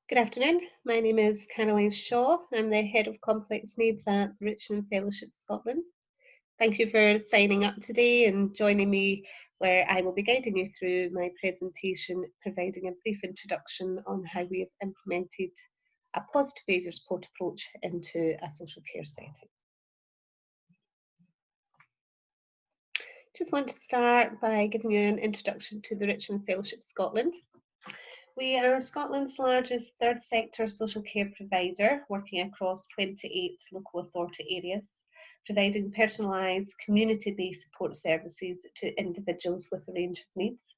Good afternoon. My name is Caroline Shaw. I'm the Head of Complex Needs at Richmond Fellowship Scotland. Thank you for signing up today and joining me, where I will be guiding you through my presentation, providing a brief introduction on how we have implemented a positive behaviour support approach into a social care setting. Just want to start by giving you an introduction to the Richmond Fellowship Scotland. We are Scotland's largest third sector social care provider, working across 28 local authority areas, providing personalised community-based support services to individuals with a range of needs.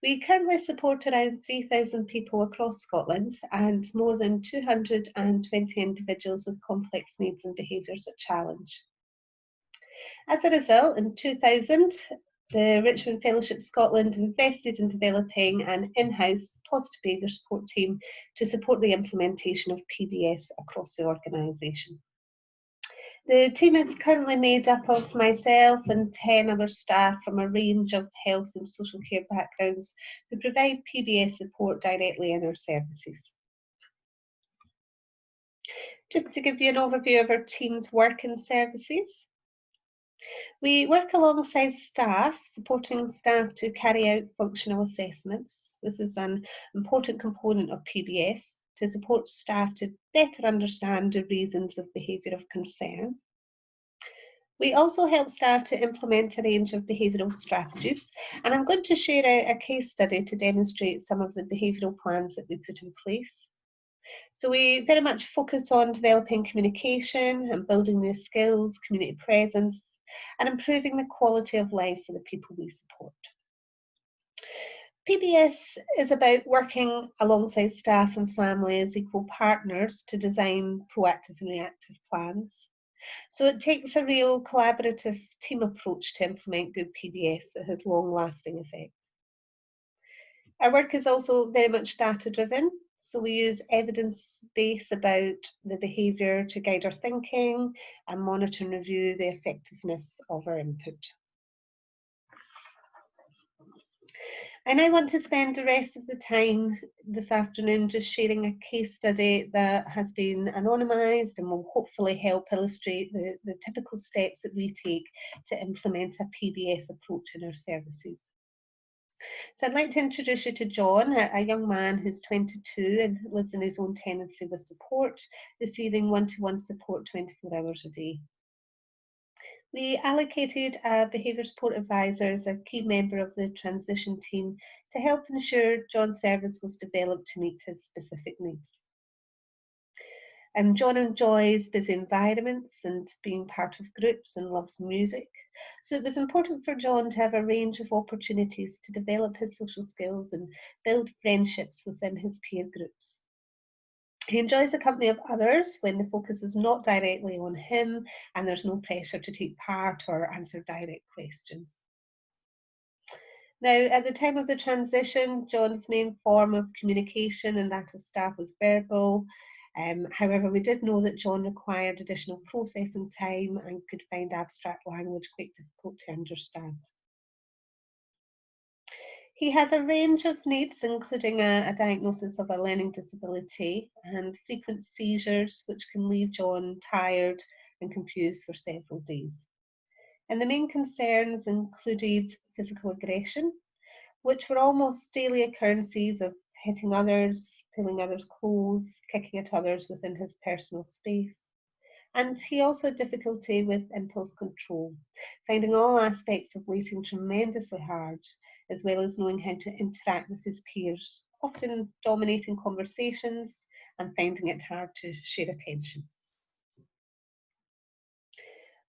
We currently support around 3,000 people across Scotland and more than 220 individuals with complex needs and behaviours that challenge. As a result, in 2000, the Richmond Fellowship Scotland invested in developing an in-house positive behaviour support team to support the implementation of PBS across the organisation. The team is currently made up of myself and 10 other staff from a range of health and social care backgrounds who provide PBS support directly in our services. Just to give you an overview of our team's work and services. We work alongside staff, supporting staff to carry out functional assessments. This is an important component of PBS to support staff to better understand the reasons of behaviour of concern. We also help staff to implement a range of behavioural strategies, and I'm going to share a case study to demonstrate some of the behavioural plans that we put in place. So we very much focus on developing communication and building new skills, community presence, and improving the quality of life for the people we support. PBS is about working alongside staff and family as equal partners to design proactive and reactive plans. So it takes a real collaborative team approach to implement good PBS that has long-lasting effect. Our work is also very much data-driven. So we use evidence base about the behaviour to guide our thinking and monitor and review the effectiveness of our input. I now want to spend the rest of the time this afternoon just sharing a case study that has been anonymised and will hopefully help illustrate the typical steps that we take to implement a PBS approach in our services. So I'd like to introduce you to John, a young man who's 22 and lives in his own tenancy with support, receiving one-to-one support 24 hours a day. We allocated a behaviour support advisor as a key member of the transition team to help ensure John's service was developed to meet his specific needs. John enjoys busy environments and being part of groups and loves music. So it was important for John to have a range of opportunities to develop his social skills and build friendships within his peer groups. He enjoys the company of others when the focus is not directly on him and there's no pressure to take part or answer direct questions. Now, at the time of the transition, John's main form of communication and that of staff was verbal. However, we did know that John required additional processing time and could find abstract language quite difficult to understand. He has a range of needs, including a diagnosis of a learning disability and frequent seizures, which can leave John tired and confused for several days. And the main concerns included physical aggression, which were almost daily occurrences of hitting others, pulling others' clothes, kicking at others within his personal space. And he also had difficulty with impulse control, finding all aspects of waiting tremendously hard, as well as knowing how to interact with his peers, often dominating conversations and finding it hard to share attention.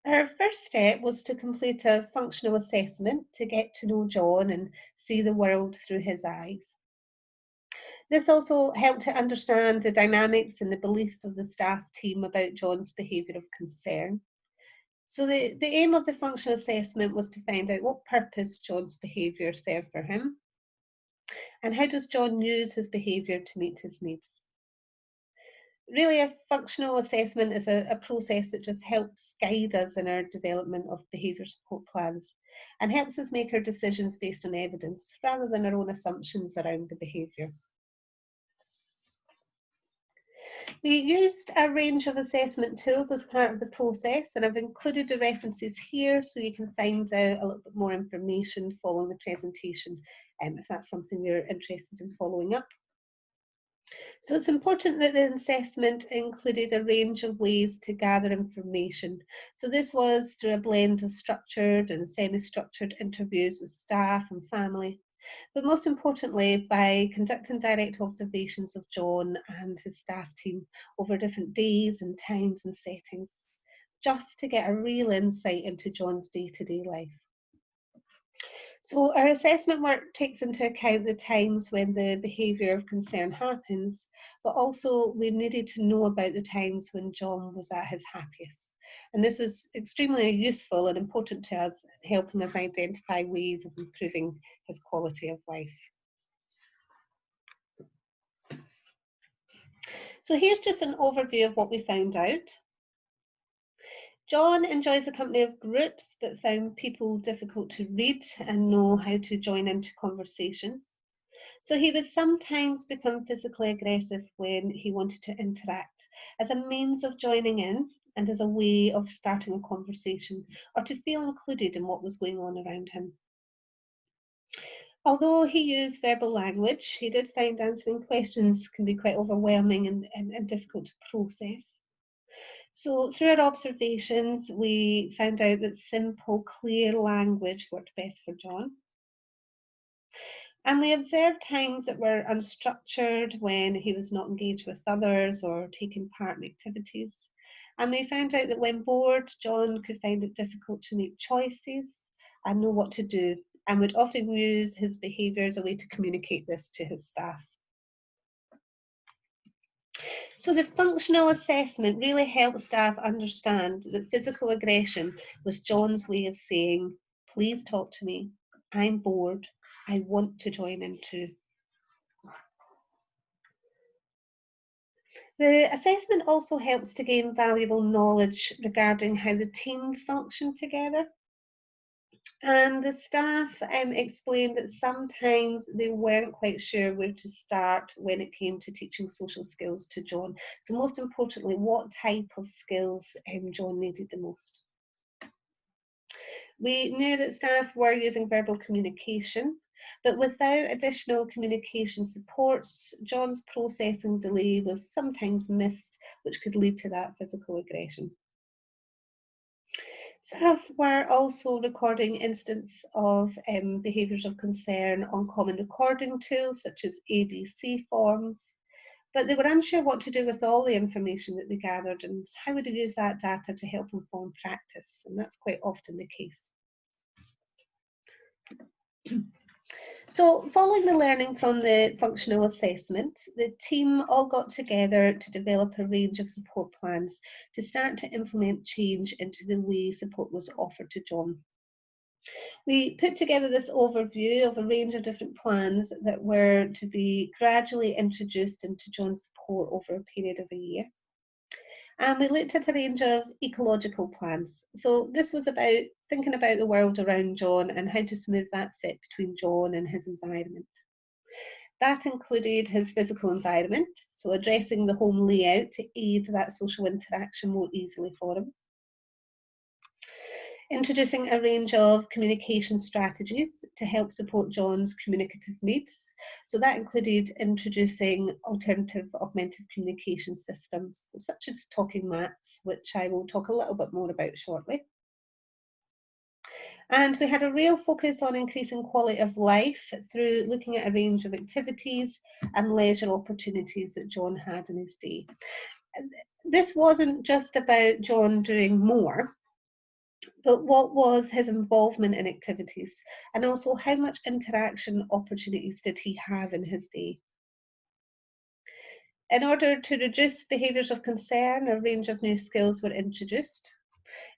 Our first step was to complete a functional assessment to get to know John and see the world through his eyes. This also helped to understand the dynamics and the beliefs of the staff team about John's behaviour of concern. So the aim of the functional assessment was to find out what purpose John's behaviour served for him and how does John use his behaviour to meet his needs. Really, a functional assessment is a process that just helps guide us in our development of behaviour support plans and helps us make our decisions based on evidence rather than our own assumptions around the behaviour. We used a range of assessment tools as part of the process, and I've included the references here so you can find out a little bit more information following the presentation, if that's something you're interested in following up. So it's important that the assessment included a range of ways to gather information. So this was through a blend of structured and semi-structured interviews with staff and family, but most importantly by conducting direct observations of John and his staff team over different days and times and settings, just to get a real insight into John's day-to-day life. So our assessment work takes into account the times when the behaviour of concern happens, but also we needed to know about the times when John was at his happiest. And this was extremely useful and important to us, helping us identify ways of improving his quality of life. So here's just an overview of what we found out. John enjoys the company of groups, but found people difficult to read and know how to join into conversations. So he would sometimes become physically aggressive when he wanted to interact, as a means of joining in and as a way of starting a conversation or to feel included in what was going on around him. Although he used verbal language, he did find answering questions can be quite overwhelming and difficult to process. So through our observations, we found out that simple, clear language worked best for John. And we observed times that were unstructured when he was not engaged with others or taking part in activities. And we found out that when bored, John could find it difficult to make choices and know what to do, and would often use his behaviour as a way to communicate this to his staff. So the functional assessment really helped staff understand that physical aggression was John's way of saying, please talk to me, I'm bored, I want to join in too. The assessment also helps to gain valuable knowledge regarding how the team function together. And the staff explained that sometimes they weren't quite sure where to start when it came to teaching social skills to John. So most importantly, what type of skills John needed the most. We knew that staff were using verbal communication, but without additional communication supports, John's processing delay was sometimes missed, which could lead to that physical aggression. Staff were also recording instances of behaviours of concern on common recording tools such as ABC forms, but they were unsure what to do with all the information that they gathered and how would they use that data to help inform practice, and that's quite often the case. So following the learning from the functional assessment, the team all got together to develop a range of support plans to start to implement change into the way support was offered to John. We put together this overview of a range of different plans that were to be gradually introduced into John's support over a period of a year. And we looked at a range of ecological plans. So this was about thinking about the world around John and how to smooth that fit between John and his environment. That included his physical environment, so addressing the home layout to aid that social interaction more easily for him. Introducing a range of communication strategies to help support John's communicative needs. So that included introducing alternative augmented communication systems, such as talking mats, which I will talk a little bit more about shortly. And we had a real focus on increasing quality of life through looking at a range of activities and leisure opportunities that John had in his day. This wasn't just about John doing more, but what was his involvement in activities, and also how much interaction opportunities did he have in his day. In order to reduce behaviours of concern, a range of new skills were introduced,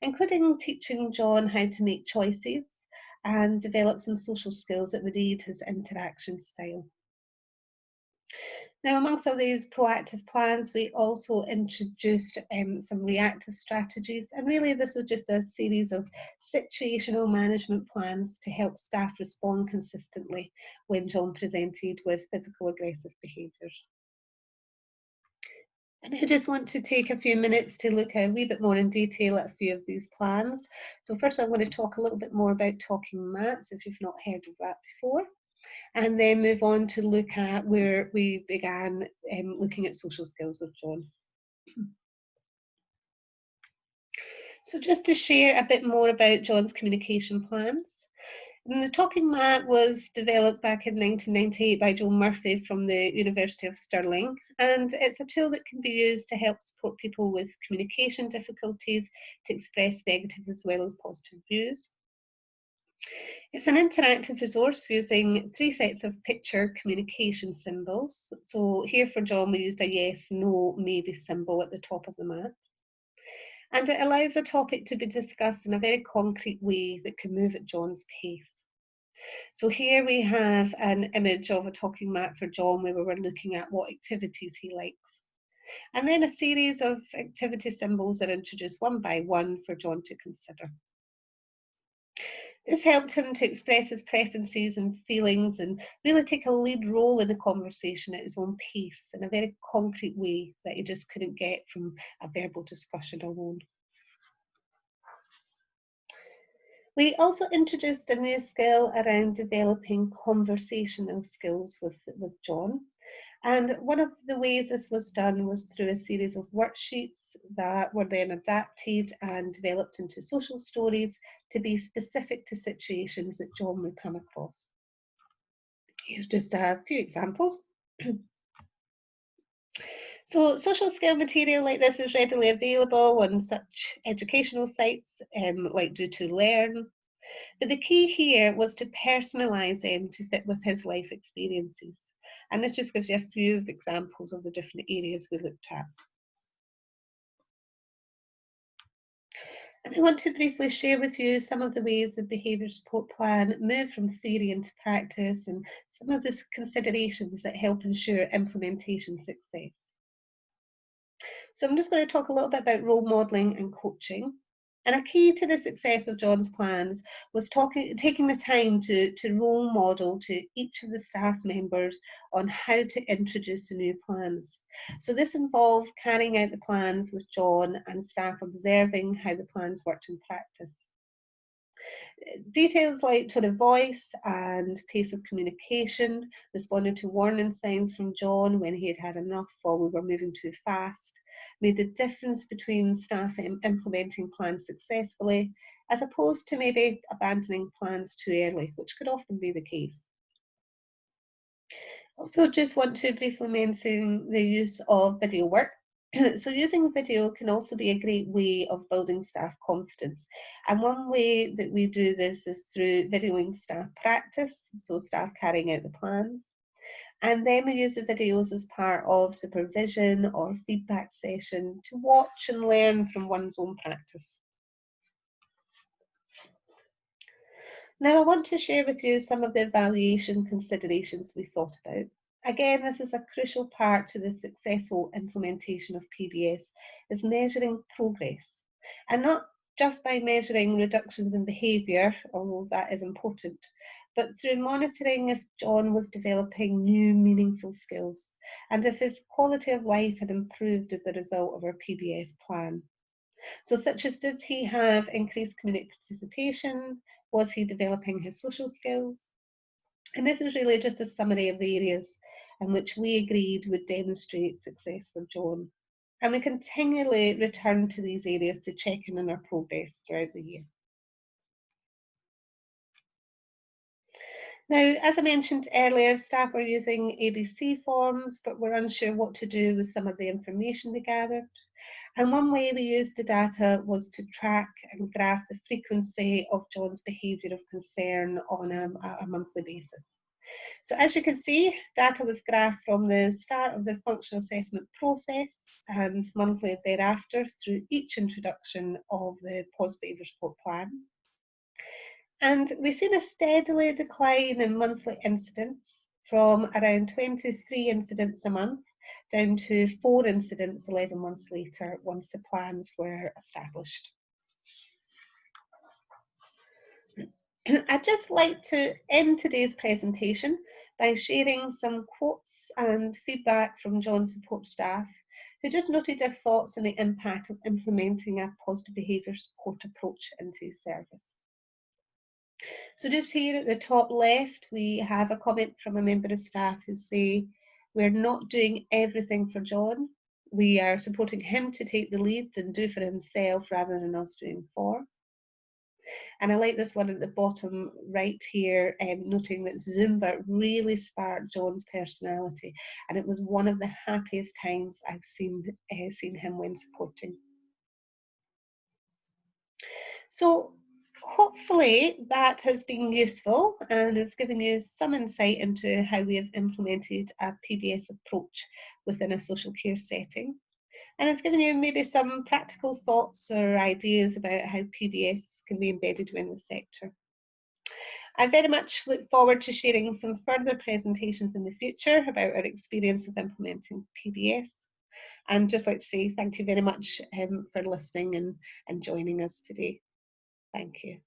including teaching John how to make choices and develop some social skills that would aid his interaction style. Now, amongst all these proactive plans, we also introduced some reactive strategies, and really this was just a series of situational management plans to help staff respond consistently when John presented with physical aggressive behaviours. And I just want to take a few minutes to look a wee bit more in detail at a few of these plans. So first I'm going to talk a little bit more about talking maps, if you've not heard of that before, and then move on to look at where we began looking at social skills with John. So just to share a bit more about John's communication plans. And the talking map was developed back in 1998 by Joe Murphy from the University of Stirling, and it's a tool that can be used to help support people with communication difficulties to express negative as well as positive views. It's an interactive resource using 3 sets of picture communication symbols. So here for John we used a yes, no, maybe symbol at the top of the map. And it allows a topic to be discussed in a very concrete way that can move at John's pace. So here we have an image of a talking map for John where we were looking at what activities he likes. And then a series of activity symbols are introduced one by one for John to consider. This helped him to express his preferences and feelings and really take a lead role in the conversation at his own pace in a very concrete way that he just couldn't get from a verbal discussion alone. We also introduced a new skill around developing conversational skills with John. And one of the ways this was done was through a series of worksheets that were then adapted and developed into social stories to be specific to situations that John would come across. Here's just a few examples. So social skill material like this is readily available on such educational sites like Do To Learn. But the key here was to personalise them to fit with his life experiences. And this just gives you a few examples of the different areas we looked at. And I want to briefly share with you some of the ways the behaviour support plan moved from theory into practice and some of the considerations that help ensure implementation success. So I'm just going to talk a little bit about role modelling and coaching. And a key to the success of John's plans was taking the time to role model to each of the staff members on how to introduce the new plans. So this involved carrying out the plans with John and staff observing how the plans worked in practice. Details like tone of voice and pace of communication, responding to warning signs from John when he had had enough or we were moving too fast, made the difference between staff implementing plans successfully as opposed to maybe abandoning plans too early, which could often be the case. Also, just want to briefly mention the use of video work. So using video can also be a great way of building staff confidence. And one way that we do this is through videoing staff practice, so staff carrying out the plans. And then we use the videos as part of supervision or feedback session to watch and learn from one's own practice. Now I want to share with you some of the evaluation considerations we thought about. Again, this is a crucial part to the successful implementation of PBS, is measuring progress. And not just by measuring reductions in behaviour, although that is important, but through monitoring if John was developing new meaningful skills and if his quality of life had improved as a result of our PBS plan. So such as, did he have increased community participation? Was he developing his social skills? And this is really just a summary of the areas in which we agreed would demonstrate success for John. And we continually return to these areas to check in on our progress throughout the year. Now, as I mentioned earlier, staff were using ABC forms, but were unsure what to do with some of the information they gathered. And one way we used the data was to track and graph the frequency of John's behaviour of concern on a monthly basis. So as you can see, data was graphed from the start of the functional assessment process and monthly thereafter through each introduction of the Positive Behaviour Support plan. And we've seen a steadily decline in monthly incidents from around 23 incidents a month down to 4 incidents 11 months later once the plans were established. I'd just like to end today's presentation by sharing some quotes and feedback from John's support staff who just noted their thoughts on the impact of implementing a positive behaviour support approach into his service. So just here at the top left, we have a comment from a member of staff who say, "We're not doing everything for John. We are supporting him to take the lead and do for himself rather than us doing for." And I like this one at the bottom right here, noting that Zumba really sparked John's personality, and it was one of the happiest times I've seen him when supporting. So hopefully that has been useful and has given you some insight into how we have implemented a PBS approach within a social care setting. And it's given you maybe some practical thoughts or ideas about how PBS can be embedded within the sector. I very much look forward to sharing some further presentations in the future about our experience of implementing PBS. And just like to say thank you very much for listening and joining us today. Thank you.